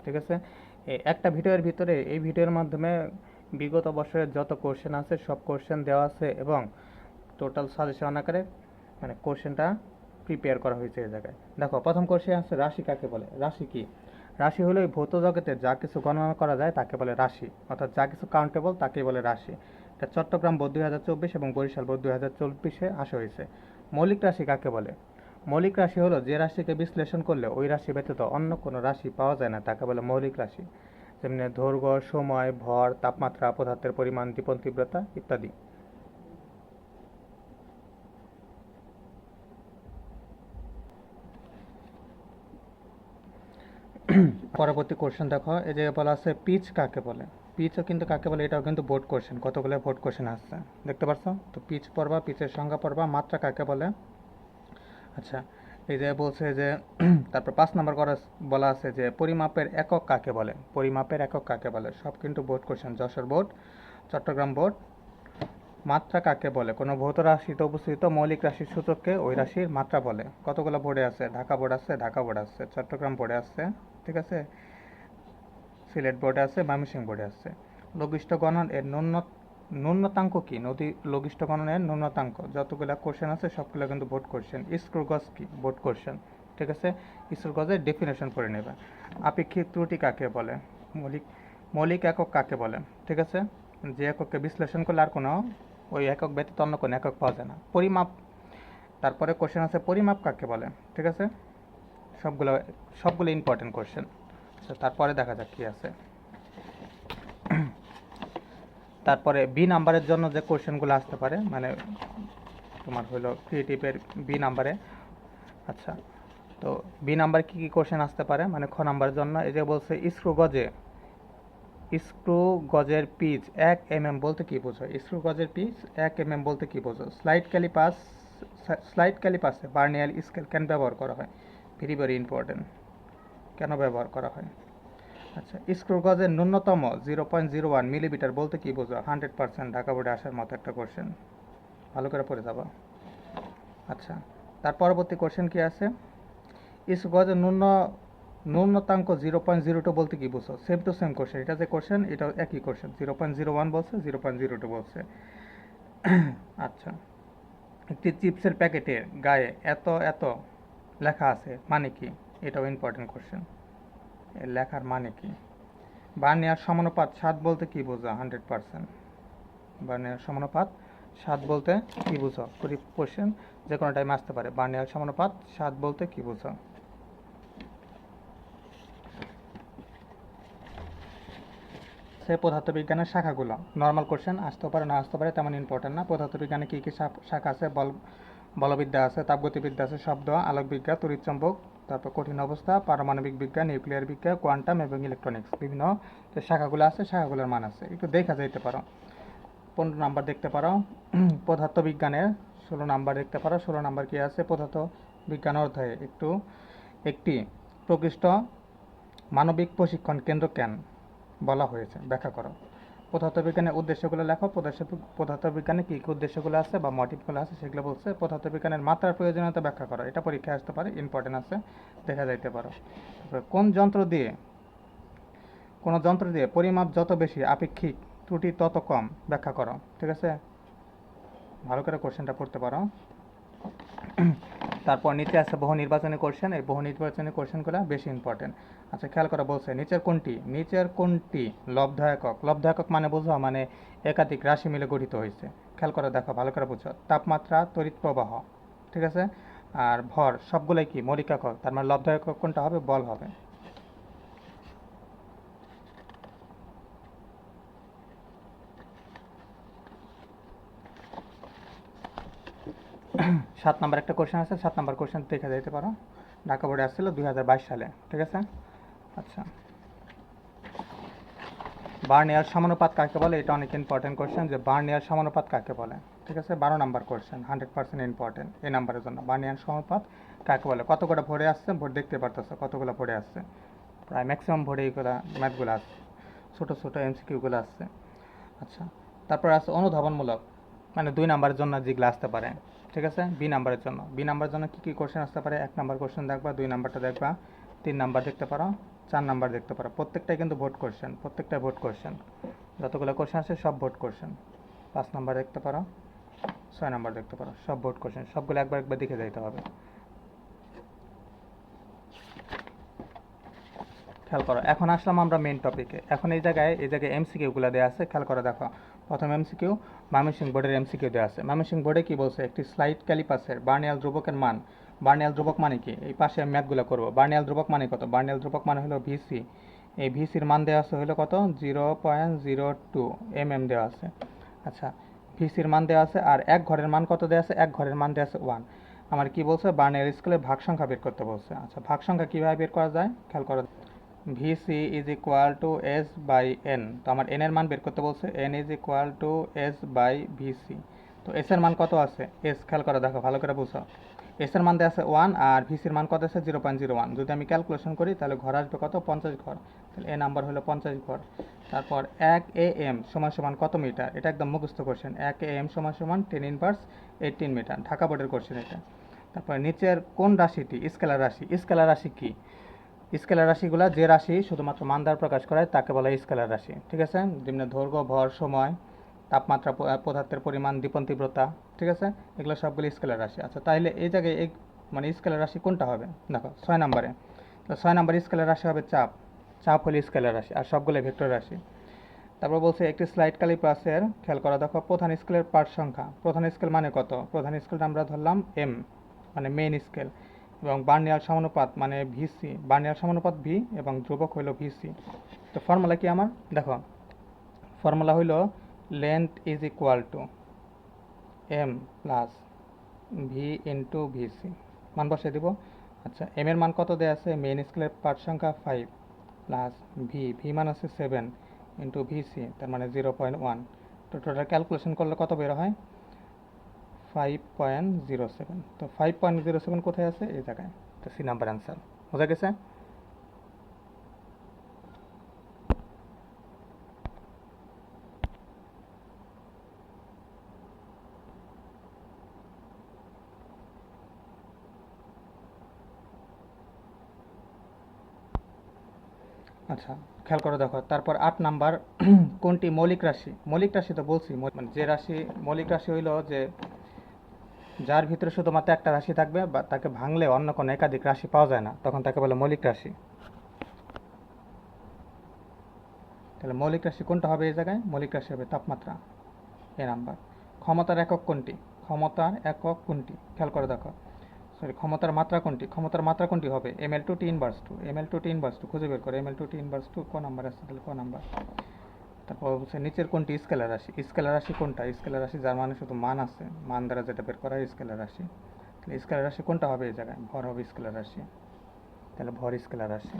ঠিক আছে। একটা ভিডিওর ভিতরে এই ভিডিওর মাধ্যমে বিগত বছরের যত কোশ্চেন আছে সব কোশ্চেন দেওয়া আছে এবং টোটাল সাজেশন আকারে মানে কোশ্চেনটা প্রিপেয়ার করা হয়েছে এই জায়গায়। দেখো প্রথম কোশ্চেন আছে রাশি কাকে বলে। রাশি কি? রাশি হলো এই ভৌত জগতে যা কিছু গণনা করা যায় তাকে বলে রাশি, অর্থাৎ যা কিছু কাউন্টেবল তাকেই বলে রাশি। এটা চট্টগ্রাম বোর্ড 2024 এবং বরিশাল বোর্ড 2024 আসা হয়েছে। মৌলিক রাশি কাকে বলে? মৌলিক রাশি হলো যে রাশিকে বিশ্লেষণ করলে ওই রাশি ব্যতীত অন্য কোনো রাশি পাওয়া যায় না তাকে বলে মৌলিক রাশি, যেমন দৈর্ঘ্য, সময়, ভর, তাপমাত্রা, পদার্থের পরিমাণ, দীপন তীব্রতা ইত্যাদি। পরবর্তী কোশ্চেন দেখো, এই যে বলা আছে পিচ কাকে বলে। পিচও কিন্তু কাকে বলে এটাও কিন্তু বোর্ড কোশ্চেন, কতগুলো বোর্ড কোশ্চেন আসছে দেখতে পাচ্ছ তো। পিচ পড়বা, পিচের সংজ্ঞা পড়বা, মাত্রা কাকে বলে। আচ্ছা, এই যে বলছে যে তারপর 5 নম্বর করা বলা আছে যে পরিমাপের একক কাকে বলে। পরিমাপের একক কাকে বলে, সব কিন্তু board question, Jessore board, Chittagong board. মাত্রা কাকে বলে, কোনো ভৌত রাশিতে উপস্থিত মৌলিক রাশির সূচককে ওই রাশির মাত্রা বলে। কতগুলো বোর্ডে আছে, ঢাকা বোর্ড আছে, ঢাকা বোর্ড আছে, চট্টগ্রাম বোর্ডে আছে, ঠিক আছে, সিলেট বোর্ডে আছে, ময়মনসিংহ বোর্ডে আছে। লঘিষ্ঠ গণন এর ন্যূনতাঙ্ক কি? লঘিষ্ঠ গণনের ন্যূনতাঙ্ক। যতগুলো কোশ্চেন আছে সবগুলো কিন্তু বোর্ড কোশ্চেন। স্ক্রু গজ কি? বোর্ড কোশ্চেন, ঠিক আছে। স্ক্রু গজের ডেফিনেশন করে নেবে। আপেক্ষিক ত্রুটি কাকে বলে? মৌলিক একক কাকে বলে, ঠিক আছে। যে একককে বিশ্লেষণ করলে আর কোনো ওই একক ব্যতীত অন্য কোনো একক পাওয়া যায় না। পরিমাপ, তারপরে কোশ্চেন আছে পরিমাপ কাকে বলে, ঠিক আছে। সবগুলো ইম্পর্টেন্ট কোশ্চেন। তারপরে দেখা যাক কি আছে। তারপরে বি নাম্বারের জন্য যে কোশ্চেনগুলো আসতে পারে, মানে তোমার হলো ক্রিয়েটিভের বি নাম্বারে। আচ্ছা, তো বি নাম্বার কি কি কোশ্চেন আসতে পারে, মানে খ নাম্বারের জন্য এই যে বলছে স্ক্রু গজের পিচ 1 mm বলতে কি বোঝো? স্ক্রু গজের পিচ 1 mm বলতে কি বোঝো? স্লাইড ক্যালিপাসে বার্নিয়াল স্কেল কেন ব্যবহার করা হয়? ভেরি ভেরি ইম্পর্টেন্ট, কেন ব্যবহার করা হয়। আচ্ছা, স্ক্রু গজের ন্যূনতম 0.01 মিলিমিটার বলতে কি বোঝো? 100% ঢাকা বোর্ডে আসার মতো একটা কোশ্চেন, ভালো করে পড়ে যাবা। আচ্ছা, তার পরবর্তী কোশ্চেন কি আছে? স্ক্রু গজের ন্যূনতাঙ্ক 0.02 বলতে কি বুঝো? সেম টু সেম কোশ্চেন, এটা যে কোশ্চেন এটাও একই কোশ্চেন। 0.01 বলছে, 0.02 বলছে। আচ্ছা, একটি চিপসের প্যাকেটের গায়ে এত এত লেখা আছে মানে কি? এটাও ইম্পর্টেন্ট কোশ্চেন, এর লেখার মানে কি? বার্নিয়ার সমানুপাত 7 বলতে কি বোঝো? 100%। বার্নিয়ার সমানুপাত 7 বলতে কি বুঝো? কোশ্চেন যে কোনো টাইম আসতে পারে। বার্নিয়ার সমানুপাত 7 বলতে কি বুঝো? সে পদার্থবিজ্ঞানের শাখাগুলো নর্মাল কোশ্চেন আসতে পারে, না আসতে পারে, তেমন ইম্পর্টেন্ট না। পদার্থবিজ্ঞানে কী কী শাখা আছে? বলবিদ্যা আছে, তাপগতিবিদ্যা আছে, শব্দ, আলোকবিজ্ঞান, তড়িৎচম্বক, তারপর কঠিন অবস্থা, পারমাণবিক বিজ্ঞান, নিউক্লিয়ার বিজ্ঞান, কোয়ান্টাম এবং ইলেকট্রনিক্স, বিভিন্ন যে শাখাগুলো আছে শাখাগুলোর মান আছে, একটু দেখা যাইতে পারো। 15 নাম্বার দেখতে পারো পদার্থবিজ্ঞানের, 16 নাম্বার দেখতে পারো। 16 নাম্বার কি আছে? পদার্থ বিজ্ঞান অধ্যায়ে একটি প্রকৃষ্ট মানবিক প্রশিক্ষণ কেন্দ্র কেন বলা হয়েছে, ব্যাখ্যা করো। পদার্থবিজ্ঞানের উদ্দেশ্যগুলো লেখো। পদার্থবিজ্ঞানে কী কী উদ্দেশ্যগুলো আছে বা মোটিভগুলো আছে সেগুলো বলছে। পদার্থবিজ্ঞানের মাত্রার প্রয়োজনীয়তা ব্যাখ্যা করো, এটা পরীক্ষায় আসতে পারে, ইম্পর্টেন্ট আছে, দেখা যাইতে পারো। কোনো যন্ত্র দিয়ে পরিমাপ যত বেশি আপেক্ষিক ত্রুটি তত কম, ব্যাখ্যা করো, ঠিক আছে। ভালো করে কোশ্চেনটা পড়তে পারো। তারপর নিচে আছে বহু নির্বাচনী কোশ্চেন, এই বহু নির্বাচনী কোশ্চেনগুলো বেশি ইম্পর্টেন্ট। আচ্ছা, খেয়াল করা বলছে নিচের কোনটি লব্ধ একক? লব্ধ একক মানে বুঝো, মানে একাধিক রাশি মিলে গঠিত হয়েছে। খেয়াল করে দেখো, ভালো করে বুঝো। তাপমাত্রা, তড়িৎ প্রবাহ, ঠিক আছে, আর ভর সবগুলোই কি মৌলিক একক, তার মানে লব্ধ একক কোনটা হবে? বল হবে। 7 নাম্বার একটা কোশ্চেন আছে, 7 নাম্বার কোশ্চেন দেখে যাইতে পারো, ঢাকা বোর্ডে আসছিল 2022 সালে, ঠিক আছে। আচ্ছা, বার্নিয়ার সমানুপাত কাকে বলে? এটা অনেক ইম্পর্টেন্ট কোশ্চেন, যে বার্নিয়ার সমানুপাত কাকে বলে, ঠিক আছে। 12 নাম্বার কোশ্চেন, 100% ইম্পর্টেন্ট এই নাম্বারের জন্য। বার্নিয়ার সমানুপাত কাকে বলে? কতগুলো ভরে আসছে, ভোট দেখতে পারতেছো কতগুলো ভরে আসছে, প্রায় ম্যাক্সিমাম ভরে এইগুলো ম্যাথগুলো আসছে, ছোটো ছোটো এমসিকিউগুলো আসছে। আচ্ছা, তারপর আছে অনুধাবনমূলক, মানে 2 নাম্বারের জন্য যেগুলো আসতে পারে, ঠিক আছে। বি নাম্বারের জন্য কী কী কোশ্চেন আসতে পারে? 1 নাম্বার কোশ্চেন দেখবা, 2 নাম্বারটা দেখবা, 3 নাম্বার দেখতে পারো, 4 নাম্বার দেখতে পারো। প্রত্যেকটাই কিন্তু ভোট কোশ্চেন, প্রত্যেকটাই ভোট কোশ্চেন, যতগুলো কোশ্চেন আছে সব ভোট কোশ্চেন। 5 নাম্বার দেখতে পারো, 6 নাম্বার দেখতে পারো, সব ভোট কোশ্চেন, সবগুলো একবার একবার দেখে যাইতে হবে। খেয়াল করো, এখন আসলাম আমরা মেইন টপিকে। এখন এই জায়গায় এমসিকিউগুলো দেওয়া আছে, খেয়াল করে দেখো। প্রথম এমসিকিউ ময়মনসিংহ বোর্ডের এমসিকিউ দেওয়া আছে। ময়মনসিংহ বোর্ডে কি বলছে, একটি স্লাইড ক্যালিপাসের বার্নিয়াল ধ্রুবকের মান। বার্নিয়াল ধ্রুবক মানে কি, এই পাশে ম্যাথগুলো করবো। বার্নিয়াল ধ্রুবক মানে কত, বার্নিয়াল ধ্রুবক মানে হলো ভিসি। এই ভিসির মান দেওয়া আছে হলো কত, 0.02 দেওয়া আছে। আচ্ছা, ভিসির মান দেওয়া আছে, আর এক ঘরের মান কত দেওয়া আছে, এক ঘরের মান দেওয়া আছে 1। আমার কি বলছে, বার্নিয়াল স্কেলের ভাগ সংখ্যা বের করতে বলছে। আচ্ছা, ভাগ সংখ্যা কীভাবে বের করা যায়, খেয়াল করো। VC is equal to S by N. তো আমার এন এর মান বের করতে বলছে, N is equal to S by VC. তো এস এর মান কত আছে, এস খেয়াল করে দেখো, ভালো করে বুঝো। এস এর মান দেওয়া আছে 1 আর ভিসির মান কত আছে 0.01। যদি আমি ক্যালকুলেশন করি তাহলে ঘর আসবে কত, 50 ঘর। তাহলে এ নাম্বার হলো 50 ঘর। তারপর 1 AM সমান সমান কত মিটার, এটা একদম মুখস্থ কোশ্চেন। 1 AM সমান সমান 10 ইনভার্স 18 মিটার, ঢাকা বোর্ডের কোশ্চেন এটা। তারপর নিচের কোন রাশিটি স্কেলার রাশি, স্কেলার রাশি কি, স্কেলার রাশিগুলো যে রাশি শুধুমাত্র মান দ্বারা প্রকাশ করায় তাকে বলা হয় স্কেলার রাশি, ঠিক আছে। যেমন দৈর্ঘ্য, ভর, সময়, তাপমাত্রা, পদার্থের পরিমাণ, দীপন তীব্রতা, ঠিক আছে, এগুলো সবগুলো স্কেলার রাশি। আচ্ছা, তাহলে এই জায়গায় এই মানে স্কেলার রাশি কোনটা হবে, দেখো 6 নম্বরে। তো 6 নম্বর স্কেলার রাশি হবে চাপ। চাপ হলো স্কেলার রাশি, আর সবগুলো ভেক্টর রাশি। তারপর বলছে একটি স্লাইড ক্যালিপাসের, খেয়াল করা দেখো, প্রধান স্কেলের পার্ট সংখ্যা। প্রধান স্কেল মানে কত, প্রধান স্কেলটা আমরা ধরলাম এম, মানে মেইন স্কেল। এবং বার্নিয়াল সমানুপাত মানে ভিসি, বার্নিয়াল সমানুপাত ভি এবং ধ্রুবক হইল ভিসি। তো ফর্মুলা কি আমার, দেখো ফর্মুলা হইল length is equal to M plus V into VC, মান বসিয়ে দিব। আচ্ছা, এম এর মান কত দেওয়া আছে, মেইন স্কেলের পার্ট সংখ্যা 5 প্লাস ভি মান আছে 7 ইন্টু ভিসি, তার মানে 0.1। তো টোটাল ক্যালকুলেশন করলে কত বের হয়, 5.07। তো 5.07 কোথায় আছে, এই জায়গায়। তো সি নাম্বার অ্যান্সার, বোঝা গেছে। আচ্ছা, খেয়াল করে দেখো, তারপর 8 নাম্বার কোনটি মৌলিক রাশি। মৌলিক রাশি তো বলছি, মানে যে রাশি মৌলিক রাশি হইল যে যার ভিতরে শুধুমাত্র একটা রাশি থাকবে বা তাকে ভাঙলে অন্য কোনো একাধিক রাশি পাওয়া যায় না, তখন তাকে বলে মৌলিক রাশি। তাহলে মৌলিক রাশি কোনটা হবে এই জায়গায়, মৌলিক রাশি হবে তাপমাত্রা, এ নাম্বার। ক্ষমতার একক কোনটি, ক্ষমতার একক কোনটি, খেয়াল করে দেখো। সরি, ক্ষমতার মাত্রা কোনটি, ক্ষমতার মাত্রা কোনটি হবে, ml/t^2, ml/t^2 খুঁজে বের করে, ml/t^2 ক নাম্বার আছে, তাহলে ক নাম্বার। তারপর হচ্ছে নিচের কোনটি স্কেলার রাশি, স্কেলার রাশি কোনটা, স্কেলার রাশি যার মানে শুধু মান আছে, মান দ্বারা যেটা বের করা হয় স্কেলার রাশি। তাহলে স্কেলার রাশি কোনটা হবে এই জায়গায়, ভর হবে স্কেলার রাশি, তাহলে ভর স্কেলার রাশি।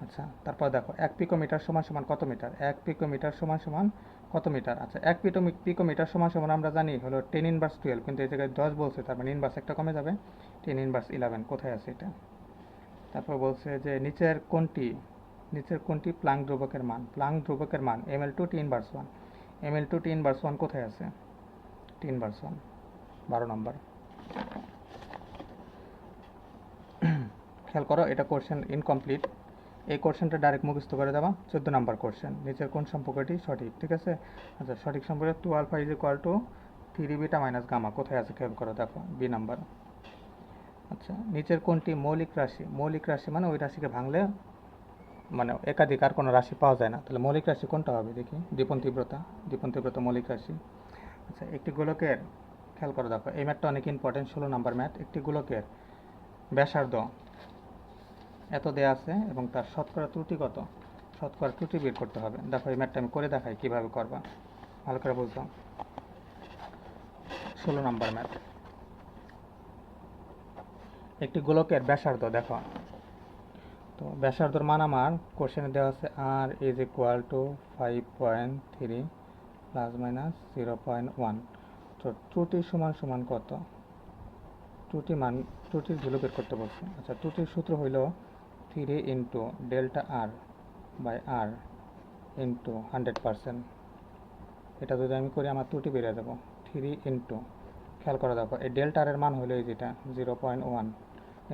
আচ্ছা, তারপর দেখো 1 পিকোমিটার সমান সমান কত মিটার, 1 পিকোমিটার সমান সমান কত মিটার। আচ্ছা, 1 পিকোমিটার সমান সমান আমরা জানি হলো 10 ইনভার্স 12, কিন্তু এই জায়গায় 10 বলছে, তার মানে ইনভার্স একটা কমে যাবে, 10 ইনভার্স 11 কোথায় আছে এটা। তারপর বলছে যে নিচের কোনটি প্লাঙ্ক ধ্রুবকের মান, প্লাঙ্ক ধ্রুবকের মান ml/t ইনভার্স 1, ml/t ইনভার্স 1 কোথায় আছে, t ইনভার্স 1, 12 নম্বর। খেয়াল করো, এটা কোশ্চেন ইনকমপ্লিট, এই কোশ্চেনটা ডাইরেক্ট মুখস্থ করে দেওয়া। 14 নম্বর কোশ্চেন, নিচের কোন সম্পর্কটি সঠিক, ঠিক আছে। আচ্ছা, সঠিক সম্পর্ক 2α = 3β - গামা কোথায় আছে, খেয়াল করো দেখো, বি নাম্বার। আচ্ছা, নিচের কোনটি মৌলিক রাশি, মৌলিক রাশি মানে ওই রাশিকে ভাঙলে মানে একাধিক আর কোনো রাশি পাওয়া যায় না, তাহলে মৌলিক রাশি কোনটা হবে দেখি, দীপন তীব্রতা, দীপন তীব্রতা মৌলিক রাশি। আচ্ছা, একটি গোলকের, খেয়াল করে দেখো, এই ম্যাথটা অনেক ইম্পর্টেন্ট, 16 নম্বর ম্যাথ। একটি গোলকের ব্যাসার্ধ এত দেয়া আছে এবং তার শতকরা ত্রুটি কত, শতকরা ত্রুটি বের করতে হবে। দেখো এই ম্যাথটা আমি করে দেখাই কীভাবে করবা, ভালো করে বুঝো। 16 নম্বর ম্যাথ, একটি গোলকের ব্যাসার্ধ দেখো। তো ব্যাসার্ধর মান আমার কোশ্চেনে দেওয়া আছে r = 5.3 ± 0.1। তো ত্রুটির সমান সমান কত, ত্রুটির ভ্যালু বের করতে বলছে। আচ্ছা, ত্রুটির সূত্র হইল 3 into delta r by r into 100%। এটা যদি আমি করি আমার ত্রুটি বেরিয়ে দেবো 3 ইন্টু, খেয়াল করে দেখো, এই ডেল্টা r এর মান হলো এই যেটা 0.1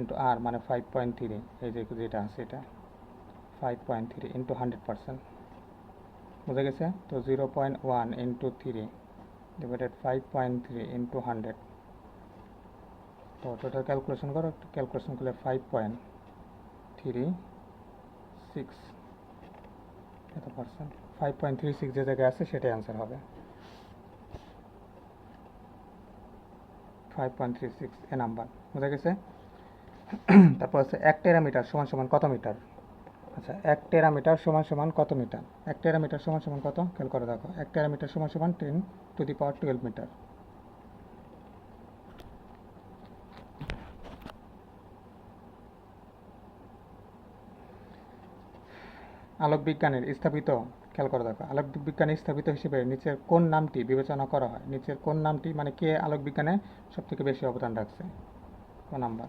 ইন্টু r মানে 5.3, এই যে যেটা আছে এটা 5.3 ইন্টু 100%, বুঝে গেছে? তো 0.1 ইন্টু 3 ডিভাইডেড 5.3 ইন্টু 100, তো টোটাল ক্যালকুলেশন করো, ক্যালকুলেশন করলে 5.36 এত পার্সেন্ট, 5.36 যে জায়গায় আছে সেটাই অ্যান্সার হবে, 5.36 এ নাম্বার, বুঝা গেছে? তারপর হচ্ছে 1 টেরামিটার সমান সমান কত মিটার? আচ্ছা, 1 টেরামিটার সমান সমান কত মিটার? 1 টেরামিটার সমান সমান কত, খেয়াল করে দেখো। 1 টেরামিটার সমান সমান 10⁻12 মিটার। আলোক বিজ্ঞানের স্থাপিত, খেয়াল করে দেখো, আলোক বিজ্ঞানের স্থাপিত হিসেবে নিচের কোন নামটি বিবেচনা করা হয়? নিচের কোন নামটি মানে কে আলোক বিজ্ঞানে সব থেকে বেশি অবদান রাখছে? কোন নাম্বার?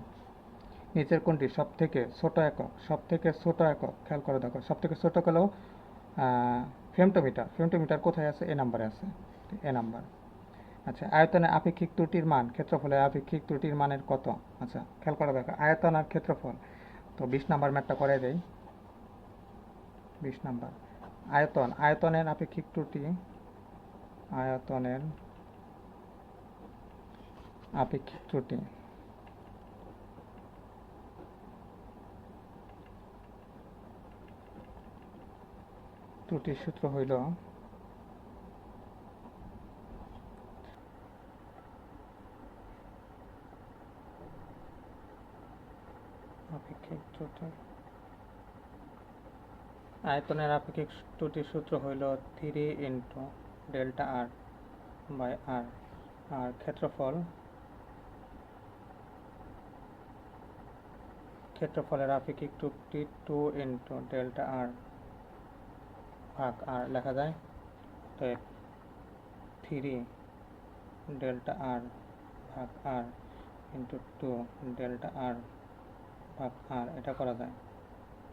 নিচের কোনটি সব থেকে ছোট একক? সব থেকে ছোট একক, খেয়াল করে দেখো, সব থেকে ছোট হলো ফেমটোমিটার। ফেমটোমিটার কোথায় আছে? এ নাম্বারে আছে, এ নাম্বার। আচ্ছা, আয়তনে আপেক্ষিক ত্রুটির মান, ক্ষেত্রফলে আপেক্ষিক ত্রুটির মানের কত? আচ্ছা, খেয়াল করে দেখো, আয়তন আর ক্ষেত্রফল। তো 20 নাম্বার ম্যাথটা করে দেই। 20 নাম্বার আয়তন, আয়তনের আপেক্ষিক ত্রুটি, আয়তনের আপেক্ষিক ত্রুটি ত্রুটির সূত্র হইল আপেক্ষিক ত্রুটি, আয়তনের আপেক্ষিক ত্রুটির সূত্র হইল 3 ইন্টু ডেল্টা আর বাই আর, আর ক্ষেত্রফলের আপেক্ষিক ত্রুটি 2 ইন্টু ডেল্টা আর ভাগ আর লেখা যায়। তো 3 ডেল্টা আর ভাগ আর ইন্টু 2 ডেল্টা আর ভাগ আর, এটা করা যায়।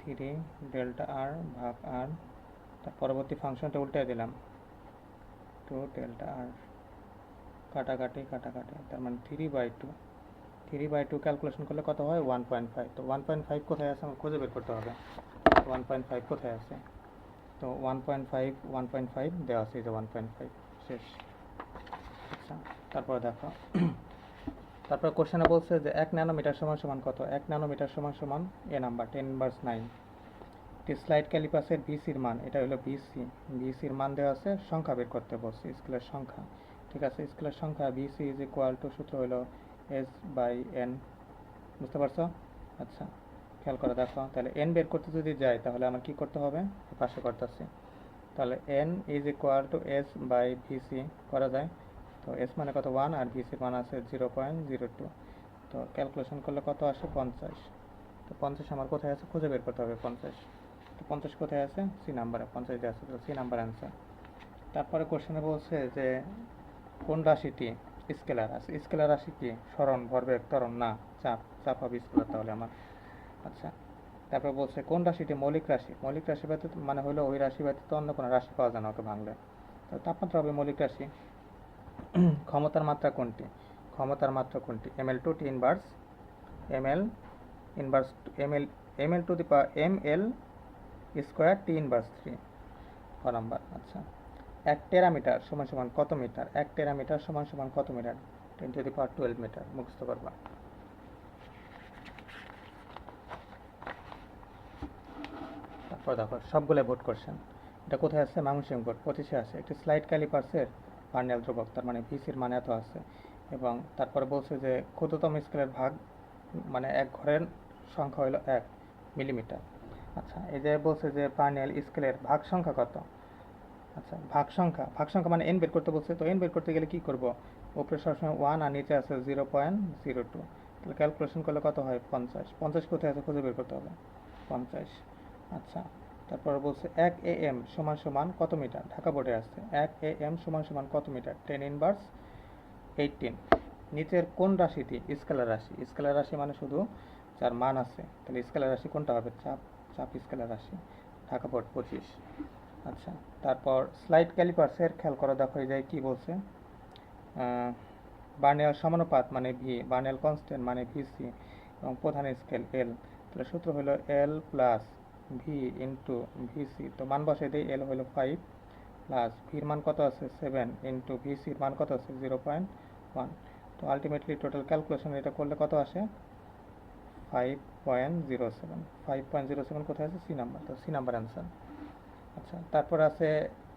3 ডেল্টা আর ভাগ আর, তার পরবর্তী ফাংশনটা উল্টে দিলাম, 2 ডেল্টা আর, কাটাকাটি কাটাকাটি, তার মানে 3/2। 3/2 ক্যালকুলেশন করলে কত হয়? 1.5। তো 1.5 কোথায় আছে আমার খুঁজে বের করতে হবে। 1.5 কোথায় আছে? তো 1.5 দেওয়া আছে, এই যে 1.5, শেষ। আচ্ছা, তারপর দেখো, তারপর কোশ্চেনে বলছে যে 1 ন্যানোমিটার সমান সমান কত? 1 ন্যানোমিটার সমান সমান এ নাম্বার 10⁻9। স্লাইড ক্যালিপাসের ভিসির মান, এটা হলো ভিসি, ভিসির মান দেওয়া আছে, সংখ্যা বের করতে বলছে, স্কেলের সংখ্যা। ঠিক আছে, স্কেলের সংখ্যা ভিসি ইজ ইকুয়াল টু, সূত্র হলো S/N, বুঝতে পারছো? আচ্ছা, খেয়াল করে দেখো, তাহলে এন বের করতে যদি যাই তাহলে আমার কি করতে হবে? পাশে করতেছি, তাহলে N is equal two S/VC করা যায়। তো এস মানে কত? 1, আর ভিসির মান আছে 0.02। তো ক্যালকুলেশন করলে কত আসে? 50। তো 50 আমার কোথায় আছে খুঁজে বের করতে হবে। 50, তো 50 কোথায় আছে? সি নাম্বারে 50 দিয়ে আছে, তো সি নাম্বার অ্যান্সার। তারপরে কোশ্চেনে বলছে যে কোন রাশিটি স্কেলার আছে? স্কেলার রাশি কি? সরণ, ভরবেগ, ত্বরণ? না, চাপ। চাপ হবে স্কেলার তাহলে আমার। আচ্ছা, তারপর বলছে কোন রাশিটি মৌলিক রাশি? মৌলিক রাশি ব্যতীত মানে হলো ওই রাশি ব্যতীত অন্য কোনো রাশি পাওয়া যায় না ওকে ভাঙলে, তো তাপমাত্রা হবে মৌলিক রাশি। ক্ষমতার মাত্রা কোনটি? ক্ষমতার মাত্রা কোনটি? ml two T inverse ml inverse ml ml to the power ml square T inverse 3, ক নাম্বার। আচ্ছা, 1 টেরামিটার সমান সমান কত মিটার? 1 টেরামিটার সমান সমান কত মিটার? 10⁻12 মিটার, মুখস্থ করবা। তারপর দেখো সবগুলো বোর্ড কোশ্চেন, এটা কোথায় আছে? ময়মনসিংহ বোর্ড 25-এ আছে। একটি স্লাইড ক্যালিপার্সের ভার্নিয়াল ধ্রুবক, তার মানে ভিসির মান এত আছে, এবং তারপরে বলছে যে ক্ষুদ্রতম স্কেলের ভাগ মানে এক ঘরের সংখ্যা হলো 1 মিলিমিটার। আচ্ছা, এই যে বলছে যে ভার্নিয়াল স্কেলের ভাগ সংখ্যা কত? আচ্ছা, ভাগ সংখ্যা মানে এন বের করতে বলছে, তো এন বের করতে গেলে কি করব? উপরে সবসময় 1 আর নিচে আছে 0.02, তাহলে ক্যালকুলেশন করলে কত হয়? 50। 50 কোথায় আছে খুঁজে বের করতে হবে, 50। আচ্ছা, তারপর বলছে 1 AM সমান সমান কত মিটার? ঢাকা বোর্ডে আছে 1 AM সমান সমান কত মিটার? 10⁻18। নিচের কোন রাশিটি স্কেলার রাশি? স্কেলার রাশি মানে শুধু যার মান আছে, তাহলে স্কেলার রাশি কোনটা হবে? চাপ। চাপ স্কেলার রাশি, ঢাকা বোর্ড 25। আচ্ছা, তারপর স্লাইড ক্যালিপার্সের, খেয়াল করে দেখো এই যে কি বলছে, বার্নিয়াল সমানুপাত মানে ভি, বার্নিয়াল কনস্ট্যান্ট মানে ভিসি, এবং প্রধান স্কেল এল। তাহলে সূত্র হলো এল প্লাস ভি ইন্টু ভিসি, তো মান বসাই দিই, এল হলো 5 প্লাস ভির মান কত আছে 7 ইন্টু ভিসির মান কত আছে 0.1। তো আলটিমেটলি টোটাল ক্যালকুলেশন এটা করলে কত আসে 5.07। 5.07 কোথায় আছে সি নাম্বার, তো সি নাম্বার অ্যান্সার। আচ্ছা, তারপর আছে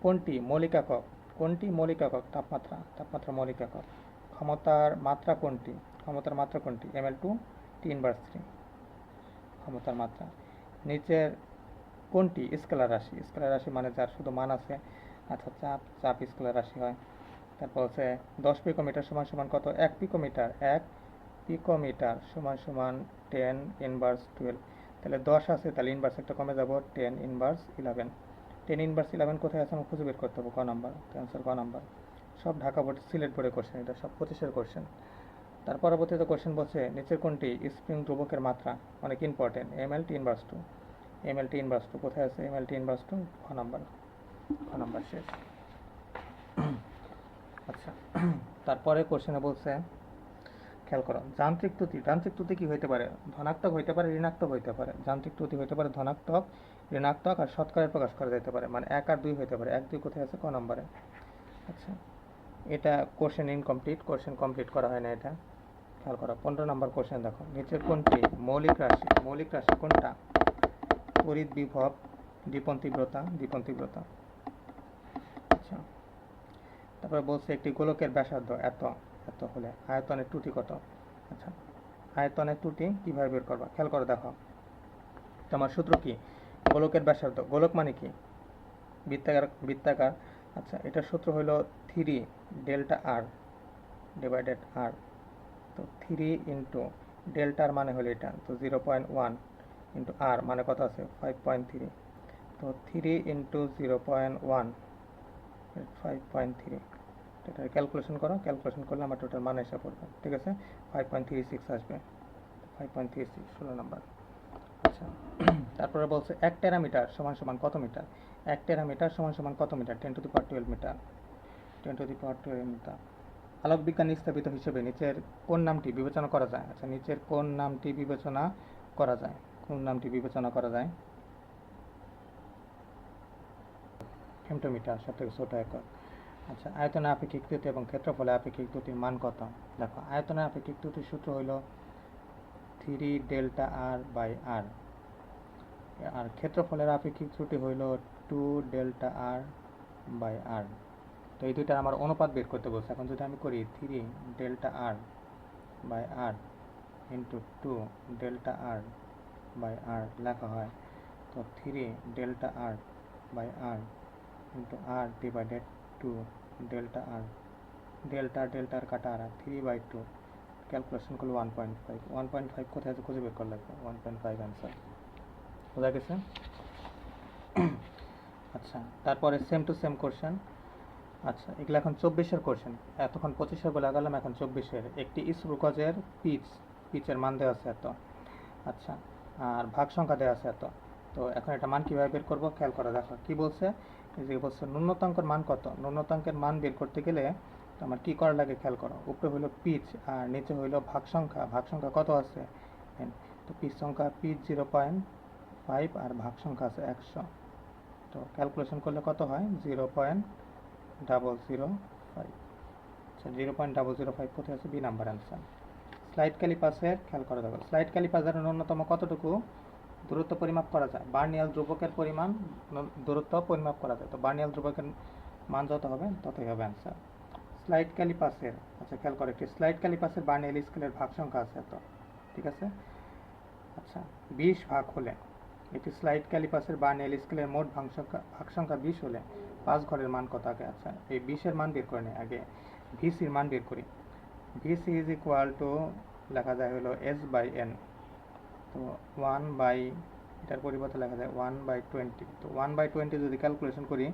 কোনটি মৌলিক একক, কোনটি মৌলিক একক তাপমাত্রা, তাপমাত্রা মৌলিক একক। ক্ষমতার মাত্রা কোনটি, ক্ষমতার মাত্রা কোনটি ml2 T−3 ক্ষমতার মাত্রা। নিচের কোনটি স্কেলার রাশি, স্কেলার রাশি মানে যার শুধু মান আছে। আচ্ছা, চাপ, চাপ স্কেলার রাশি হয়। তারপর হচ্ছে 10 পিকোমিটার সমান সমান কত, 1 পিকোমিটার, 1 পিকোমিটার সমান সমান 10^12। তাহলে 10 আছে, তাহলে ইনভার্স একটা কমে যাব, 10^11। 10^11 কোথায় আছে আমার খুঁজে বের করতে হবে, ক নাম্বার, তো অ্যান্সার ক নাম্বার। সব ঢাকা বোর্ড সিলেট বোর্ডের কোশ্চেন, এটা সব 25-এর কোশ্চেন। তার পরবর্তীতে কোশ্চেন বলছে নিচের কোনটি স্প্রিং ধ্রুবকের মাত্রা, অনেক ইম্পর্টেন্ট, ml/T−2। ml/T−2 কোথায় আছে, ml/T−2 খ নাম্বার, খ নাম্বার শেষ। আচ্ছা, তারপরে কোশ্চেনে বলছে খেয়াল করো, যান্ত্রিক ত্রুটি, যান্ত্রিক ত্রুটি কি হইতে পারে, ধনাত্মক হইতে পারে, ঋণাত্মক হইতে পারে। যান্ত্রিক ত্রুটি হইতে পারে ধনাত্মক, ঋণাত্মক আর শতকরায় প্রকাশ করা যেতে পারে, মানে 1 আর 2 হইতে পারে। 1 2 কোথায় আছে, ক নম্বরে। আচ্ছা, এটা কোশ্চেন ইনকমপ্লিট, কোশ্চেন কমপ্লিট করা হয় না এটা, খেয়াল করো। 15 নম্বর কোশ্চেন দেখো, নিচের কোনটি মৌলিক রাশি, মৌলিক রাশি কোনটা, তড়িৎ বিভব, দীপন তীব্রতা, দীপন তীব্রতা। আচ্ছা, তারপরে বলছে একটি গোলকের ব্যাসার্ধ এত, এত হলে আয়তনের ত্রুটি কত। আচ্ছা, আয়তনের ত্রুটি কীভাবে বের করবা, খেয়াল করে দেখো। তোমার সূত্র কি, গোলকের ব্যাসার্ধ, গোলক মানে কি বৃত্তাকার, বৃত্তাকার। আচ্ছা, এটার সূত্র হলো 3 ডেল্টা r/r। তো 3 ইন্টু ডেল্টার মানে হলো এটা, তো 0.1 ইন্টু আর মানে কত আছে 5.3। তো 3 ইন্টু 0.1 5.3, এটা ক্যালকুলেশন করো, ক্যালকুলেশন করলে আমার টোটাল মান এসে পড়বে, ঠিক আছে, 5.36 আসবে, 5.36 16 নাম্বার। আচ্ছা, তারপরে বলছে 1 টেরামিটার সমান সমান কত মিটার, 1 টেরামিটার সমান সমান কত মিটার, 10^12 মিটার, 10^12 মিটার। আলোক বিজ্ঞান স্থাপিত হিসেবে নিচের কোন নামটি বিবেচনা করা যায়। আচ্ছা, নিচের কোন নামটি বিবেচনা করা যায়, কোন নামটি বিবেচনা করা যায়, ফেমটোমিটার সবথেকে ছোট একক। আচ্ছা, আয়তনের আপেক্ষিক ত্রুটি এবং ক্ষেত্রফলে আপেক্ষিক ত্রুটির মান কত। দেখো, আয়তনের আপেক্ষিক ত্রুটির সূত্র হইল 3 ডেল্টা r/r, আর ক্ষেত্রফলের আপেক্ষিক ত্রুটি হইল 2 ডেল্টা r/r। তো এই দুইটা আমার অনুপাত বের করতে বলছে। এখন যদি আমি করি 3 delta r/r into 2 delta r/r লেখা হয়, তো 3 delta r/r into r divided 2 delta r, delta ডেল্টার কাটা আর 3/2, ক্যালকুলেশন করলে 1.5। 1.5 কোথায় আছে খুঁজে বের করা লাগবে, 1.5 অ্যান্সার, বোঝা গেছে। আচ্ছা, তারপরে সেম টু সেম কোশ্চেন। আচ্ছা, এগুলো এখন 24-এর কোশ্চেন, এতক্ষণ 25-এর বলে গেলাম, এখন 24-এর। একটি স্ক্রুগজের পিচের মান দেওয়া আছে এত। আচ্ছা, আর ভাগ সংখ্যা দেওয়া আছে এত। তো এখন এটা মান কীভাবে বের করবো, খেয়াল করে দেখো কি বলছে। এই যে বলছে ন্যূনতাঙ্কের মান কত, ন্যূনতাঙ্কের মান বের করতে গেলে আমার কি করা লাগে, খেয়াল করো। উপরে হইলো পিচ আর নিচে হইলো ভাগ সংখ্যা, ভাগ সংখ্যা কত আছে n, তো পিচ সংখ্যা পিচ 0.5 আর ভাগ সংখ্যা আছে 100। তো ক্যালকুলেশন করলে কত হয় 0.005। আচ্ছা, 0.005 কোথায় আছে, বি নাম্বার অ্যান্সার। স্লাইড ক্যালিপাসের, খেয়াল করে দেখো, স্লাইড ক্যালিপাসের ন্যূনতম কতটুকু দূরত্ব পরিমাপ করা যায়, বার্নিয়াল ধ্রুবকের পরিমাণ দূরত্ব পরিমাপ করা যায়। তো বার্নিয়াল ধ্রুবকের মান যত হবে ততই হবে অ্যান্সার। স্লাইড ক্যালিপাসের, আচ্ছা খেয়াল করে, একটি স্লাইড ক্যালিপাসের বার্নিয়াল স্কেলের ভাগ সংখ্যা আছে এত, ঠিক আছে। আচ্ছা, 20 ভাগ হলে, একটি স্লাইড ক্যালিপাসের বার্নিয়াল স্কেলের মোট ভাগ সংখ্যা 20 হলে 5 ঘরের মান কত আগে। আচ্ছা, এই 20-এর মান বের করে নেই, আগে ভিসির মান বের করি। ভিসি ইজ ইকুয়াল টু লেখা যায় হলো S/n, তো 1 এটার পরিবর্তে লেখা যায় 1/20। তো 1/20 যদি ক্যালকুলেশন করি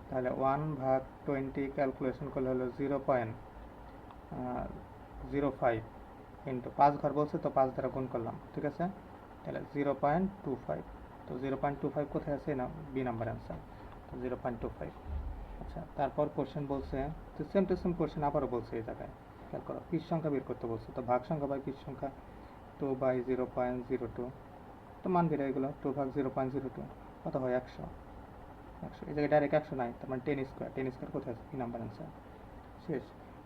তাহলে 1/20 ক্যালকুলেশন করলে হলো 0.05 ইন্টু 5 ঘর বলছে, তো 5 দ্বারা গুণ করলাম, ঠিক আছে, তাহলে 0.25। তো 0.25 কোথায় আছে না, বি নাম্বার অ্যান্সার, তো 0.25। আচ্ছা, তারপর কোশ্চেন বলছে, তো সেম টু সেম কোশ্চেন আবারও বলছে এই জায়গায়, খেয়াল করো, পিচ সংখ্যা বের করতে বলছে। তো ভাগ সংখ্যা বাই পিচ সংখ্যা 2/0.02, তো মান বেরো এগুলো, 2/0.02 কত হয় 100। এই জায়গায় ডাইরেক্ট 100 নাই, তার মানে 10 স্কোয়ার কোথায় আছে? বি নাম্বার অ্যান্সার শেষ।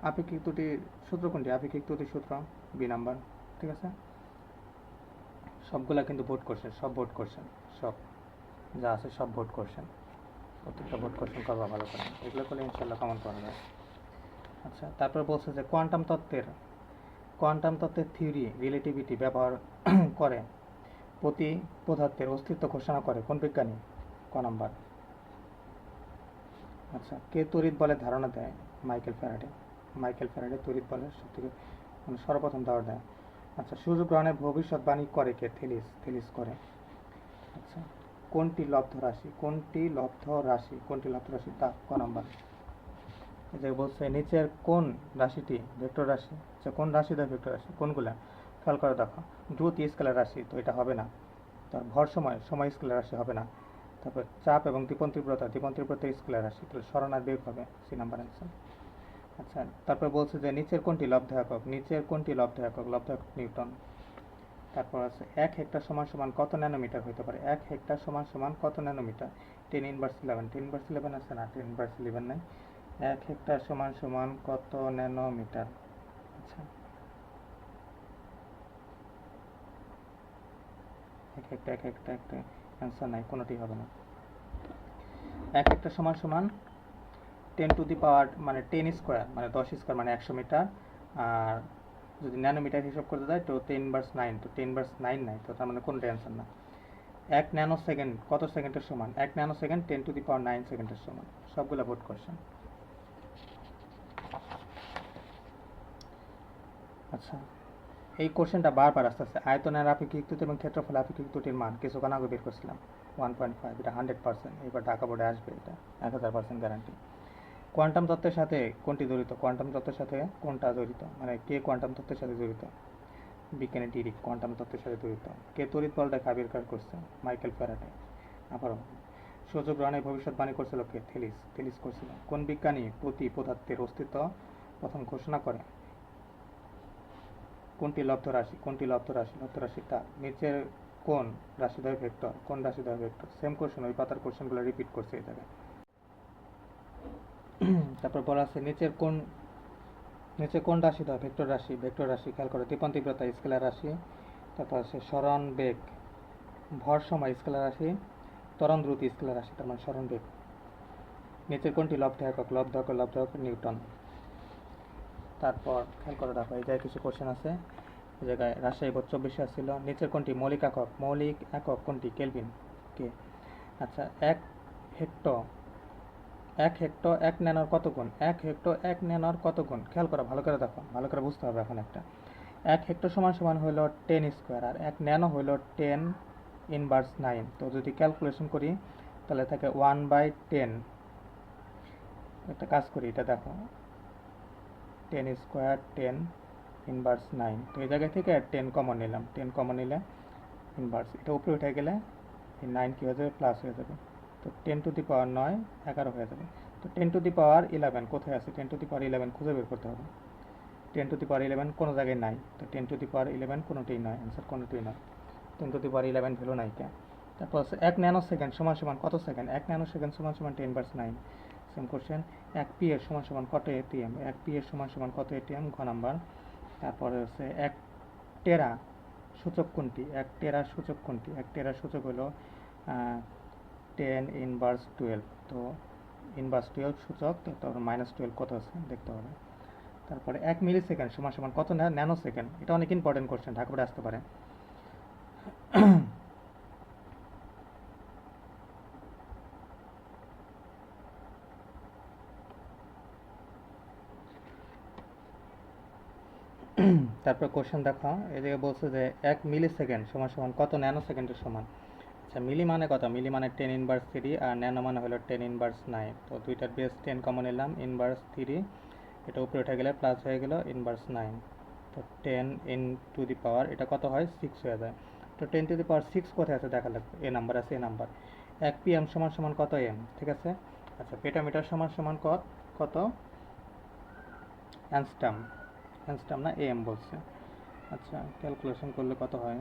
আপেক্ষিক ত্রুটির সূত্র কোনটি? আপেক্ষিক ত্রুটির সূত্র বি নাম্বার। ঠিক আছে, সবগুলা কিন্তু বোর্ড কোশ্চেন, সব বোর্ড কোশ্চেন, সব যা আছে সব বোর্ড কোশ্চেন, প্রত্যেকটা বোর্ড কোশ্চেন করবা ভালো করে, এগুলো করলে ইনশাল্লাহ কমন পাওয়া যায়। আচ্ছা, তারপর বলছে যে কোয়ান্টাম তত্ত্বের থিওরি রিলেটিভিটি ব্যবহার করে প্রতি পদার্থের অস্তিত্ব ঘোষণা করে কোন বিজ্ঞানী? ক নাম্বার। আচ্ছা, কে তড়িৎ বলের ধারণা দেয়? মাইকেল ফ্যারাডে তড়িৎ বলের সবথেকে মানে সর্বপ্রথম ধারণা দেয়। আচ্ছা, সূর্যগ্রহণের ভবিষ্যৎবাণী করে কে? থেলিস করে। আচ্ছা, কোনটি লব্ধ রাশি তা? ক নাম্বার। এই যে বলছে নিচের কোন রাশিটি ভেক্টর রাশি? আচ্ছা, কোন রাশি দেয় ভেক্টর রাশি? কোনগুলা খেয়াল করে দেখো। দ্রুত স্কেলার রাশি, তো এটা হবে না। তার ভর সময় স্কেলার রাশি হবে না। তারপর চাপ এবং দীপন তীব্রতা স্কেলার রাশি, তাহলে সরণ আর বেগ হবে সি নাম্বার অ্যান্সার। আচ্ছা, তারপর বলছে যে নিচের কোনটি লব্ধ একক? লব্ধ একক নিউটন। তারপর আছে 1 হেক্টর সমান কত ন্যানোমিটার হতে পারে? 1 হেক্টর সমান কত ন্যানোমিটার? 10^11 আছে না? 10^11 নাই। 1 হেক্টর সমান কত ন্যানোমিটার? আচ্ছা, 1 হেক্টর অ্যান্সার নাই, কোনোটি হবে না। 1 হেক্টর সমান 10 টু দি পাওয়ার মানে 10 স্কোয়ার মানে 10 স্কোয়ার মানে 100 মিটার। আর যদি ন্যানোমিটার হিসাব করতে যায় তো 10/9, তো 10/9 নাই, তো তার মানে কোনোটা অ্যান্সার না। 1 ন্যানো সেকেন্ড কত সেকেন্ডের সমান? 1 ন্যানো সেকেন্ড 10 টু দি পাওয়ার 9 সেকেন্ডের সমান। সবগুলো বোর্ড কোশ্চেন। আচ্ছা, এই কোশ্চেনটা বারবার আসতেছে। আয়তনের আপেক্ষিক ত্রুটি এবং ক্ষেত্রফল আপেক্ষিক ত্রুটির মান কিছুক্ষণ আগে বের করছিলাম 1.5, এটা 100%। এবার ঢাকা বোর্ডে আসবে, এটা 1000% গ্যারান্টি। কোয়ান্টাম তত্ত্বের সাথে কোনটি জড়িত? কোয়ান্টাম তত্ত্বের সাথে কোনটা জড়িত মানে কে কোয়ান্টাম তত্ত্বের সাথে জড়িত? বিজ্ঞানী ডিরিক কোয়ান্টাম তত্ত্বের সাথে জড়িত। কে তড়িৎ বলটাকে আবিষ্কার করছে? Michael Faraday. আবারও, সূর্যগ্রহণের ভবিষ্যৎবাণী করছিল কে? থেলিস করছিল। কোন বিজ্ঞানী প্রতি পদার্থের অস্তিত্ব প্রথম ঘোষণা করে? কোনটি লব্ধ রাশি তা? নিচের কোন রাশিদ্বয় ভেক্টর? সেম কোশ্চেন, ওই পাতার কোশ্চেনগুলো রিপিট করছে এই জায়গায়। তারপর বলা আছে নিচে কোন রাশিদ্বয় ভেক্টর রাশি খেয়াল করে। দীপন তীব্রতা স্কেলার রাশি, তারপর আছে সরণ বেগ, ভর সময় স্কেলার রাশি, ত্বরণ দ্রুত স্কেলার রাশি, তার মানে সরণ বেগ। নিচের কোনটি লব্ধ একক নিউটন। তারপর খেয়াল করে দেখো, এই জায়গায় কিছু কোশ্চেন আছে। এই জায়গায় রাজশাহী বোর্ড 24 আসছিল। নিচের কোনটি মৌলিক একক কোনটি? কেলভিন কে। আচ্ছা, 1 ন্যানোর কত গুণ? 1 ন্যানোর কত গুণ? খেয়াল করো, ভালো করে দেখো, ভালো করে বুঝতে হবে। এখন একটা 1 হেক্টর সমান হইল 10 স্কোয়ার, আর 1 ন্যানো হইল 10^9। তো যদি ক্যালকুলেশন করি তাহলে থাকে 1/10। একটা কাজ করি, এটা দেখো 10 স্কোয়ার 10^9। তো এই জায়গা থেকে 10 কমন নিলাম, 10 কমন নিলে ইনভার্স, এটা উপরে উঠে গেলে এই 9 কী হয়ে যাবে? প্লাস হয়ে যাবে। তো 10 টু দি পাওয়ার 9 11 হয়ে যাবে। তো 10 টু দি পাওয়ার 11 কোথায় আছে? 10 টু দি পাওয়ার 11 খুঁজে বের করতে হবে। 10 টু দি পাওয়ার 11 কোনো জায়গায় নাই, তো 10 টু দি পাওয়ার 11 কোনোটাই নয়, অ্যান্সার কোনোটাই নয়। 10 টু দি পাওয়ার 11 ভ্যালু নাই কে। তারপর আছে 1 ন্যানো সেকেন্ড সমান কত সেকেন্ড? 1 ন্যানো সেকেন্ড সমান 10/9। Same question. 1 পি এর সমান কত এটিএম? 1 পি এর সমান কত এটিএম? ঘ নাম্বার। তারপরে হচ্ছে 1 টেরা সূচক কোনটি? 1 টেরার সূচক কোনটি? 1 টেরার সূচক হলো 10^12। তো -12 সূচক, তো তারপর -12 কত আছে দেখতে হবে। তারপরে 1 মিলি সেকেন্ড সমান কত ন্যানো সেকেন্ড? এটা অনেক ইম্পর্টেন্ট কোশ্চেন, ঢাকা বোর্ডে আসতে পারে। তারপর কোশ্চেন দেখো, এদিকে বলছে যে 1 মিলি সেকেন্ড সমান কত ন্যানো সেকেন্ডের সমান? আচ্ছা, মিলি মানে কত? মিলি মানে 10^3 আর ন্যানো মানে হলো 10^9। তো দুইটার বেস 10 কমন নিলাম, 1/3 এটা উপরে উঠে গেলে প্লাস হয়ে গেল 1/9। তো 10 টু দি পাওয়ার এটা কত হয়? 6 হয়ে যায়। তো 10 টু দি পাওয়ার 6 কোথায় আছে দেখা লাগবে, এ নাম্বার আছে, এ নাম্বার। 1 pm সমান কত এম? ঠিক আছে। আচ্ছা, পেটামিটার সমান কত অ্যানস্টাম না এম বলছে। আচ্ছা, ক্যালকুলেশন করলে কত হয়?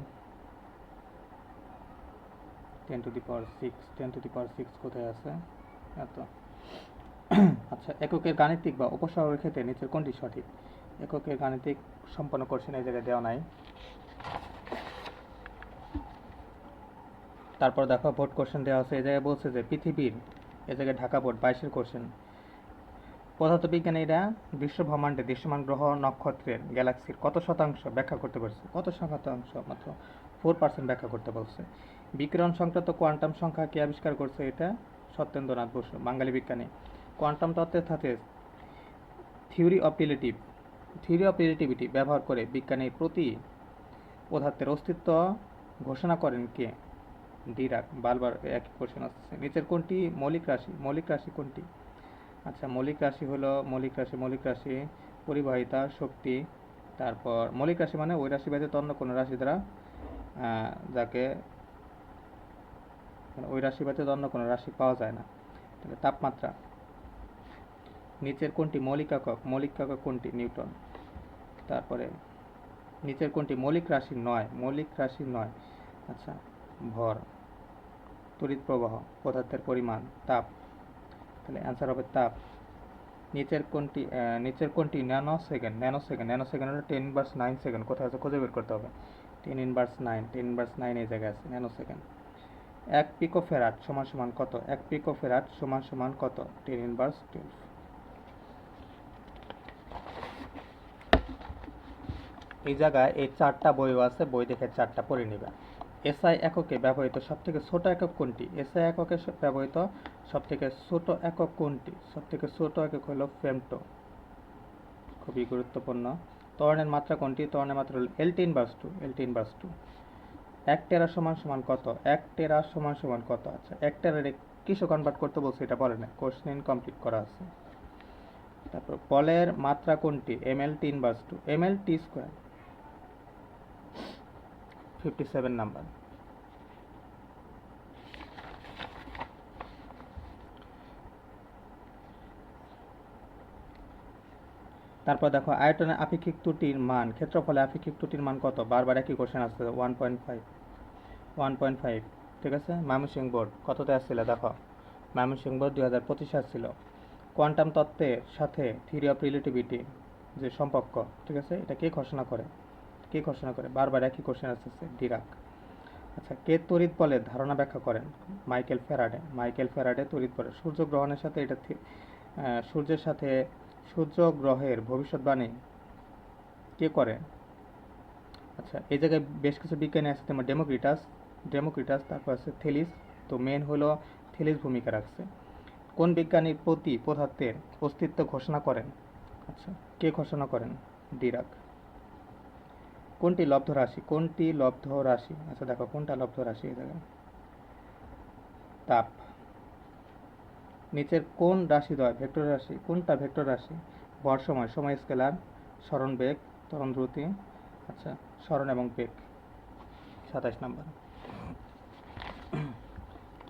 10⁶ কোথায় আছে? এত। আচ্ছা, এককের গাণিতিক বা উপস্বরের ক্ষেত্রে নিচের কোনটি সঠিক? এককের গাণিতিক সম্পন্ন কোশ্চেন এই জায়গায় দেওয়া নাই। তারপর দেখো বোর্ড কোশ্চেন দেওয়া আছে। এই জায়গায় বলছে যে পৃথিবীর, এই জায়গায় ঢাকা বোর্ড 22-এর কোশ্চেন, পদার্থবিজ্ঞানীরা বিশ্ব ব্রহ্মাণ্ডে দৃশ্যমান গ্রহ নক্ষত্রের গ্যালাক্সির কত শতাংশ ব্যাখ্যা করতে পারছে? কত শতাংশ? মাত্র 4% ব্যাখ্যা করতে বলছে। বিকিরণ সংক্রান্ত কোয়ান্টাম সংখ্যা কে আবিষ্কার করছে? এটা সত্যেন্দ্রনাথ বসু, বাঙালি বিজ্ঞানী। কোয়ান্টাম তত্ত্বের সাথে থিওরি অফ রিলেটিভিটি ব্যবহার করে বিজ্ঞানীর প্রতি পদার্থের অস্তিত্ব ঘোষণা করেন কে? ডিরাক। বারবার একই কোশ্চেন আসছে। নিচের কোনটি মৌলিক রাশি? মৌলিক রাশি কোনটি? আচ্ছা, মৌলিক রাশি হলো মৌলিক রাশি পরিবাহিতা, শক্তি। তারপর মৌলিক রাশি মানে ওই রাশি ব্যতীত অন্য কোনো রাশি দ্বারা যাকে ওই রাশি ব্যতীত অন্য কোনো রাশি পাওয়া যায় না। তাহলে তাপমাত্রা। নিচের কোনটি মৌলিক একক? মৌলিক একক কোনটি? নিউটন। তারপরে নিচের কোনটি মৌলিক রাশি নয়? মৌলিক রাশি নয়। আচ্ছা, ভর, তড়িৎ প্রবাহ, পদার্থের পরিমাণ, তাপ। তাহলে অ্যান্সার হবে তাপ। নিচের কোনটি ন্যানো সেকেন্ড? হলো 10⁹ সেকেন্ড। কোথায় আছে খুঁজে বের করতে হবে। 10⁻৯ এই জায়গায় আছে ন্যানো সেকেন্ড। 1 পিকোফ্যারাড সমান কত? 1 পিকোফ্যারাড সমান কত? 10⁻12। এই জায়গায় এই 4টা বইও আছে, বই দেখে 4টা পড়ে নেবে। এসআই এককে ব্যবহৃত সবথেকে ছোট একক কোনটি? এসআই এককে ব্যবহৃত সবথেকে ছোট একক কোনটি? সবথেকে ছোট একক হলো ফেমটো। খুবই গুরুত্বপূর্ণ। ত্বরণের মাত্রা কোনটি? ত্বরণের মাত্রা হলো L10/2। 1 টেরা সমান কত? 1 টেরা সমান কত? আচ্ছা, 1 টেরারে কিসে কনভার্ট করতে বলছে এটা বলে না, কোশ্চেন ইনকমপ্লিট করা আছে। তারপর বলের মাত্রা কোনটি? ml10/2, ml/t²। 57 নাম্বার। তারপর দেখো আয়তনের আপেক্ষিক ত্রুটির মান, ক্ষেত্রফলে আপেক্ষিক ত্রুটির মান কত? বারবার একই কোশ্চেন আসছে। 1.5। ঠিক আছে। ময়মনসিংহ বোর্ড কততে আসছিল দেখো। ময়মনসিংহ বোর্ড 2025 আসছিল। কোয়ান্টাম তত্ত্বের সাথে থিওরি অফ রিলেটিভিটি যে সম্পর্ক, ঠিক আছে, এটা কে ঘোষণা করে? বারবার একই কোশ্চেন আসছে, ডিরাক। আচ্ছা, কে তড়িৎ বলের ধারণা ব্যাখ্যা করেন? মাইকেল ফ্যারাডে তড়িৎ বলের। সূর্যগ্রহণের সাথে সূর্যগ্রহের ভবিষ্যৎবাণী কে করে? আচ্ছা, এই জায়গায় বেশ কিছু বিজ্ঞানী আছে, তোমার ডেমোক্রিটাস, তারপর আছে থেলিস। তো মেন হলো থেলিস ভূমিকা রাখছে। কোন বিজ্ঞানীর প্রতি পদার্থের অস্তিত্ব ঘোষণা করেন? আচ্ছা, কে ঘোষণা করেন? ডিরাক। কোনটি লব্ধ রাশি? আচ্ছা দেখো, কোনটা লব্ধ রাশি? এই জায়গায় তাপ। নিচের কোন রাশি দ্বয় ভেক্টর রাশি? কোনটা ভেক্টর রাশি? ভর, সময় স্কেলার, সরণ বেগ, ত্বরণ দ্রুতি। আচ্ছা, সরণ এবং বেগ। 27 নাম্বার।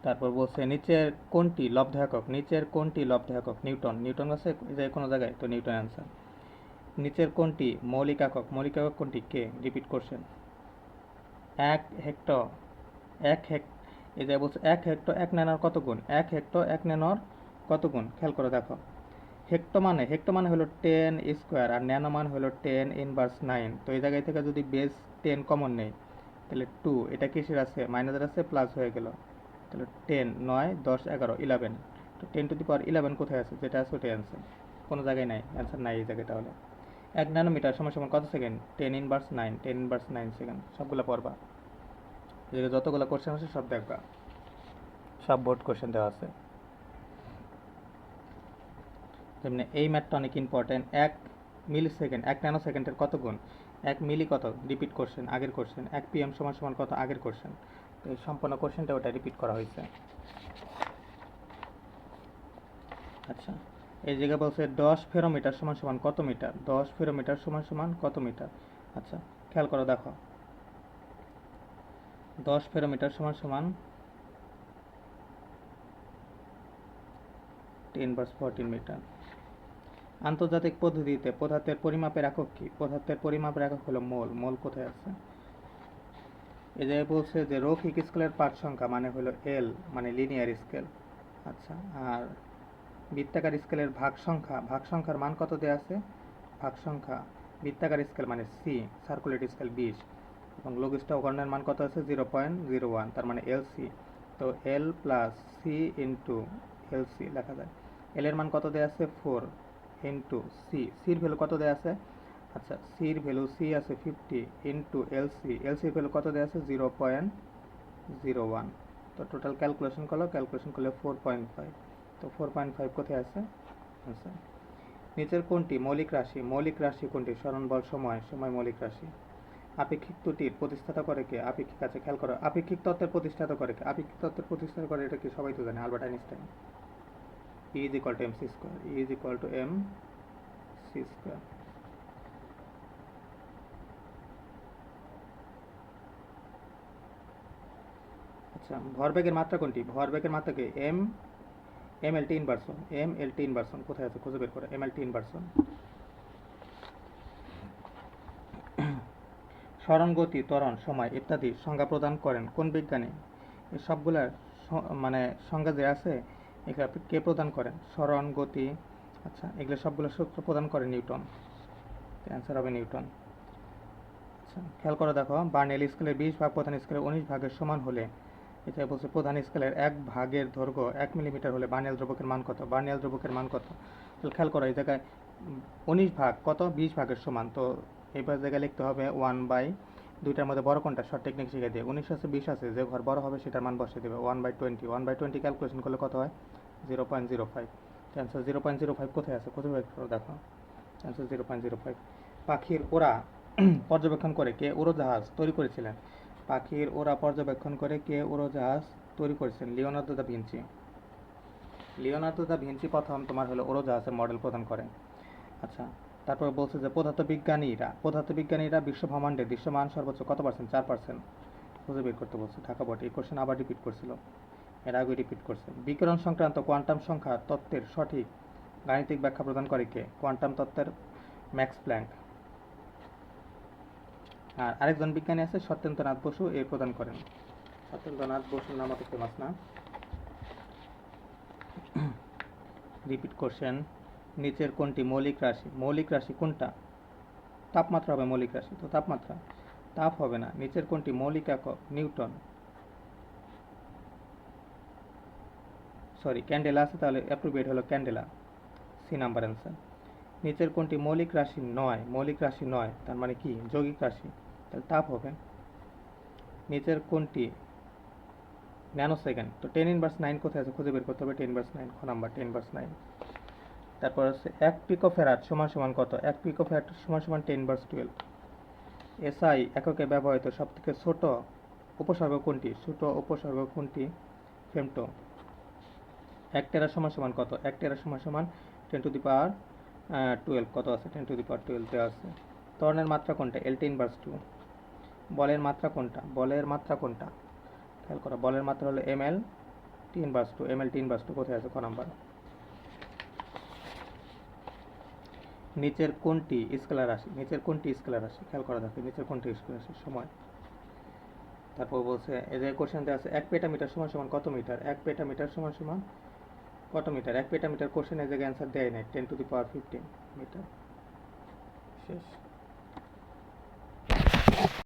তারপর বলছে নিচের কোনটি লব্ধ একক? নিউটন আছে যে কোনো জায়গায়, তো নিউটন অ্যান্সার। নিচের কোনটি মৌলিক একক? কোনটি? কে? Repeat question. 1 হেক্টর এই যে বলছে 1 হেক্টর 1 ন্যানোর কত গুণ? 1 হেক্টর 1 ন্যানোর কত গুণ? খেয়াল করে দেখো। হেক্টর মানে হলো 10² আর ন্যানো মানে হলো 10⁻9। তো এই জায়গায় থেকে যদি বেস 10 কমন নেই, তাহলে 2, এটা কিসের আছে? মাইনাসের আছে, প্লাস হয়ে গেল। তাহলে 10, 9, 10, 11, 11। তো 10⁻11 কোথায় আছে? যেটা আছে ওটাই অ্যান্সার, কোনো জায়গায় নাই, অ্যান্সার নাই এই জায়গায়। তাহলে 1 ন্যানোমিটার সমান কত সেকেন্ড? 10⁻9 সেকেন্ড। সবগুলো পড়বা, যতগুলো কোশ্চেন আছে সব দেখবা, সব বোর্ড কোশ্চেন দেওয়া আছে। তেমনি এই ম্যাথটা অনেক ইম্পর্টেন্ট। 1 মিলিসেকেন্ড 1 ন্যানো সেকেন্ডের কত গুণ? 1 মিলি কত? রিপিট কোশ্চেন, আগের কোশ্চেন। 1 PM সমান কত? আগের কোশ্চেন। তো এই সম্পূর্ণ কোশ্চেনটা ওটা রিপিট করা হয়েছে। আচ্ছা, এই জায়গায় বলছে 10 ফেরোমিটার সমান কত মিটার? 10 ফেরোমিটার সমান কত মিটার? আচ্ছা, খেয়াল করো দেখো, 10 ফেরোমিটার সমান 10⁻14 মিটার। আন্তর্জাতিক পদ্ধতিতে পদার্থের পরিমাপের একক কি? পদার্থের পরিমাপের একক হলো মোল। মোল কোথায় আছে? এই যে বলছে যে রৈখিক স্কেলের পাঠ সংখ্যা মানে হলো এল, মানে লিনিয়ার স্কেল। আচ্ছা, আর বৃত্তাকার স্কেলের ভাগ সংখ্যার মান কত দেওয়া আছে? ভাগ সংখ্যা বৃত্তাকার স্কেল মানে সি, সার্কুলেট স্কেল 20, এবং লঘিষ্ঠ কর্ণের মান কত আছে? 0.01, তার মানে এল সি। তো L plus C into L C লেখা যায়। এল এর মান কত দেওয়া আছে? 4 ইন্টু সি, সির ভ্যালু কত দেওয়া আছে? আচ্ছা, সির ভ্যালু সি আছে 50 ইন্টু এল সির ভ্যালু কত দেওয়া আছে? 0.01। তো টোটাল ক্যালকুলেশন করলে 4.5। তো 4.5 কোথায় আছে? আচ্ছা, নিচের কোনটি মৌলিক রাশি? মৌলিক রাশি কোনটি? স্মরণ বল, সময় মৌলিক রাশি। আপেক্ষিক ত্রুটির প্রতিষ্ঠাতা করে কে? আপেক্ষিক আছে, খেয়াল করো। আপেক্ষিক তত্ত্বের প্রতিষ্ঠাতা করে কে? আপেক্ষিক তত্ত্বের প্রতিষ্ঠাতা করে এটা কি সবাই তো জানে, Albert Einstein. E is equal to mc square, E is equal to mc square। আচ্ছা, ভরবেগের মাত্রা কোনটি? ভরবেগের মাত্রা কি? mlt inversion. mlt ইনভার্সন কোথায় আছে? খুঁজে বের করো mlt ইনভার্সন। স্মরণ, গতি, ত্বরণ, সময় ইত্যাদি সংজ্ঞা প্রদান করেন কোন বিজ্ঞানী? এই সবগুলার মানে সংজ্ঞা যে আছে এগুলো কে প্রদান করেন? স্মরণ, গতি, আচ্ছা, এগুলো সবগুলো সূত্র প্রদান করে নিউটন। অ্যান্সার হবে নিউটন। আচ্ছা, খেয়াল করে দেখো, বার্নেল স্কেলের 20 ভাগ প্রধান স্কেলের 19 ভাগের সমান হলে, এটা বলছে প্রধান স্কেলের 1 ভাগের দৈর্ঘ্য 1 মিলিমিটার হলে বার্নেল ধ্রুবকের মান কত? বার্নেল ধ্রুবকের মান কত? তাহলে খেয়াল করো, এই জায়গায় 19 ভাগ কত? 20 ভাগের সমান। তো এবার জায়গায় লিখতে হবে 1/, দুইটার মধ্যে বড় কোনটা? শর্ট টেকনিক শিখে দিয়ে 19 আছে 20 আছে, যে ঘর বড় হবে সেটার মান বসিয়ে দেবে। 1/20, 1/20 ক্যালকুলেশন করলে কত হয়? 0.05। অ্যান্সার 0.05 কোথায় আছে? খুঁজে বের করো, দেখো। অ্যান্সার 0.05। পাখির ওড়া পর্যবেক্ষণ করে কে উড়োজাহাজ তৈরি করেছিলেন? পাখির ওড়া পর্যবেক্ষণ করে কে উড়োজাহাজ তৈরি করেছেন? Leonardo da Vinci. Leonardo da Vinci প্রথম তোমার হলো উড়োজাহাজের মডেল প্রদান করেন। আচ্ছা, তারপর বলছে যে পদার্থবিজ্ঞানীরা বিশ্ব ব্রহ্মাণ্ডের দৃশ্যমান সর্বোচ্চ কত পার্সেন্ট? 4%। খুঁজে বের করতে বলছে ঢাকা বোর্ড। এই কোশ্চেন আবার রিপিট করছিল, এর আগে রিপিট করছে। বিকিরণ সংক্রান্ত কোয়ান্টাম সংখ্যা তত্ত্বের সঠিক গাণিতিক ব্যাখ্যা প্রদান করে কে? কোয়ান্টাম তত্ত্বের ম্যাক্স প্ল্যাঙ্ক। আর আরেকজন বিজ্ঞানী আছে সত্যেন্দ্রনাথ বসু, এর প্রদান করেন। সত্যেন্দ্রনাথ বসুর নাম অত ফেমাস না। রিপিট কোশ্চেন, নিচের কোনটি মৌলিক রাশি? মৌলিক রাশি কোনটা? তাপমাত্রা হবে মৌলিক রাশি, তো তাপমাত্রা। তাপ হবে না। নিচের কোনটি মৌলিক একক? নিউটন, সরি ক্যান্ডেলা আছে, তাহলে অ্যাপ্রোপ্রিয়েট হলো ক্যান্ডেলা, সি নাম্বার অ্যান্সার। নিচের কোনটি মৌলিক রাশি নয়? মৌলিক রাশি নয় তার মানে কি? যৌগিক রাশি, তাহলে তাপ হবে। নিচের কোনটি ন্যানো সেকেন্ড? তো 10^9 কোথায় আছে? খুঁজে বের করতে হবে 10^9, খ নাম্বার 10^9। তারপর হচ্ছে 1 পিকোফ্যারাড সমান সমান কত? 1 পিকোফ্যারাড সমান সমান 10^12। এসআই এককে ব্যবহৃত সবথেকে ছোট উপসর্গ কোনটি? ছোট উপসর্গ কোনটি? ফেমটো। 1 টেরা সমান সমান কত? 1 টেরা সমান সমান 10^12। কত আছে? 10^12 দেওয়া আছে। ত্বরণের মাত্রা কোনটা? L10/2। বলের মাত্রা কোনটা? বলের মাত্রা কোনটা? খেয়াল করো, বলের মাত্রা হলো ml10/2। ml10/2 কোথায় আছে? ক নাম্বার। নিচের কোনটি স্কেলার রাশি? নিচের কোনটি স্কেলার রাশি? খেয়াল করা দেখো, নিচের কোনটি স্কেলার রাশি? সময়। তারপর বলছে এই যে কোশ্চেন দেওয়া আছে 1 পেটামিটার সমান সমান কত মিটার? 1 পেটামিটার সমান সমান কত মিটার? 1 পেটামিটার কোশ্চেনের জায়গায় অ্যান্সার দেয় নাই, 10^15 মিটার। শেষ।